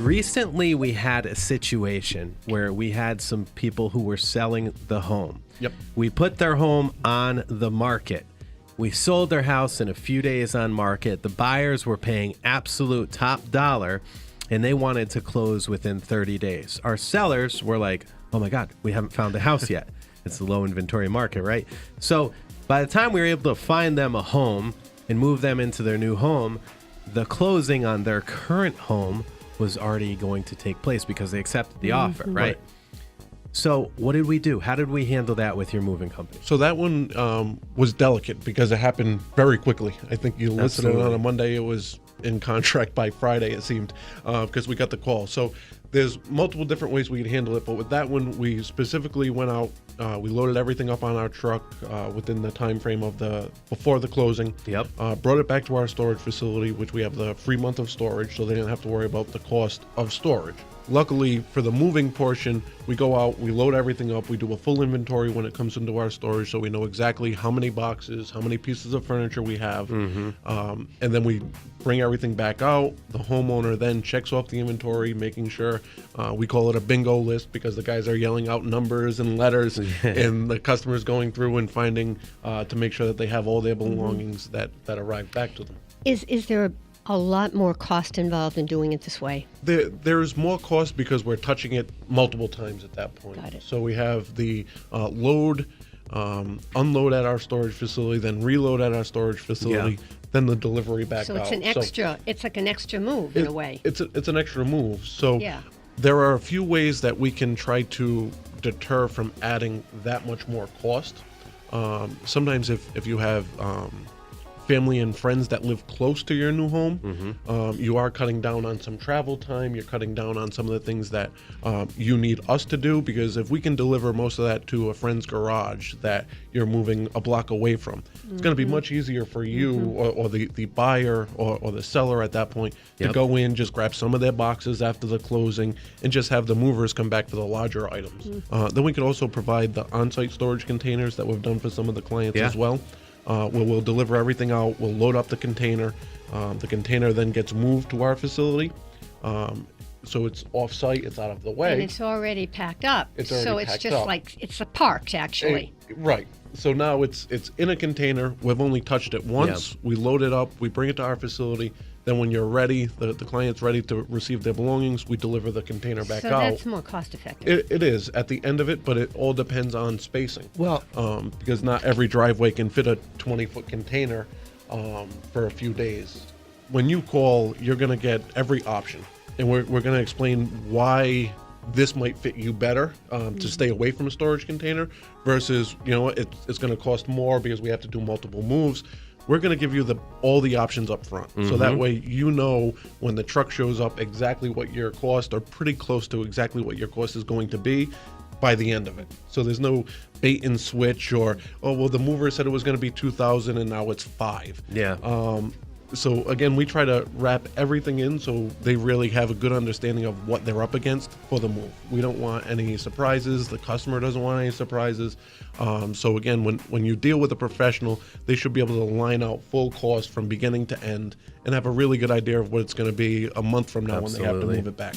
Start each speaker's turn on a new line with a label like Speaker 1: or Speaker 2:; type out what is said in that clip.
Speaker 1: Recently, we had a situation where we had some people who were selling the home.
Speaker 2: Yep.
Speaker 1: We put their home on the market. We sold their house in a few days on market. The buyers were paying absolute top dollar, and they wanted to close within 30 days. Our sellers were like, oh my God, we haven't found a house yet. It's a low inventory market, right? So by the time we were able to find them a home and move them into their new home, the closing on their current home was already going to take place because they accepted the offer, right? So what did we do? How did we handle that with your moving company?
Speaker 2: So that one was delicate because it happened very quickly. I think you listed it on a Monday. It was in contract by Friday, it seemed, because we got the call. So there's multiple different ways we could handle it. But with that one, we specifically went out. We loaded everything up on our truck within the time frame of before the closing.
Speaker 1: Yep.
Speaker 2: Brought it back to our storage facility, which we have the free month of storage, so they didn't have to worry about the cost of storage. Luckily, for the moving portion, we go out, we load everything up, we do a full inventory when it comes into our storage, so we know exactly how many boxes, how many pieces of furniture we have, and then we bring everything back out. The homeowner then checks off the inventory, making sure, we call it a bingo list because the guys are yelling out numbers and letters, and the customer's going through and finding to make sure that they have all their belongings that arrive back to them.
Speaker 3: Is there a lot more cost involved in doing it this way?
Speaker 2: There's more cost because we're touching it multiple times at that point.
Speaker 3: Got it.
Speaker 2: So we have the load, unload at our storage facility, then reload at our storage facility, then the delivery back
Speaker 3: So
Speaker 2: out.
Speaker 3: it's an extra. It's like an extra move in a way.
Speaker 2: It's an extra move. So there are a few ways that we can try to deter from adding that much more cost. Sometimes if you have family and friends that live close to your new home, you are cutting down on some travel time. You're cutting down on some of the things that you need us to do, because if we can deliver most of that to a friend's garage that you're moving a block away from, it's going to be much easier for you or the buyer or the seller at that point to go in, just grab some of their boxes after the closing, and just have the movers come back for the larger items. Then we could also provide the on-site storage containers that we've done for some of the clients as well. We'll deliver everything out. We'll load up the container. The container then gets moved to our facility. So it's off-site. It's out of the way.
Speaker 3: And it's already packed up.
Speaker 2: It's already
Speaker 3: so it's
Speaker 2: packed
Speaker 3: just
Speaker 2: up.
Speaker 3: like it's a parked actually.
Speaker 2: Right. So now it's in a container. We've only touched it once. We load it up. We bring it to our facility. Then when you're ready, the client's ready to receive their belongings, we deliver the container back out.
Speaker 3: So that's more cost effective.
Speaker 2: It is at the end of it, but it all depends on spacing.
Speaker 1: Well,
Speaker 2: because not every driveway can fit a 20-foot container for a few days. When you call, you're going to get every option. And we're going to explain why this might fit you better to stay away from a storage container versus, it's going to cost more because we have to do multiple moves. We're going to give you all the options up front. So that way when the truck shows up exactly what your cost, or pretty close to exactly what your cost is going to be by the end of it. So there's no bait and switch or, the mover said it was going to be $2,000 and now it's $5,000. So again, we try to wrap everything in so they really have a good understanding of what they're up against for the move. We don't want any surprises. The customer doesn't want any surprises. So again, when you deal with a professional, they should be able to line out full cost from beginning to end and have a really good idea of what it's going to be a month from now when they have to move it back.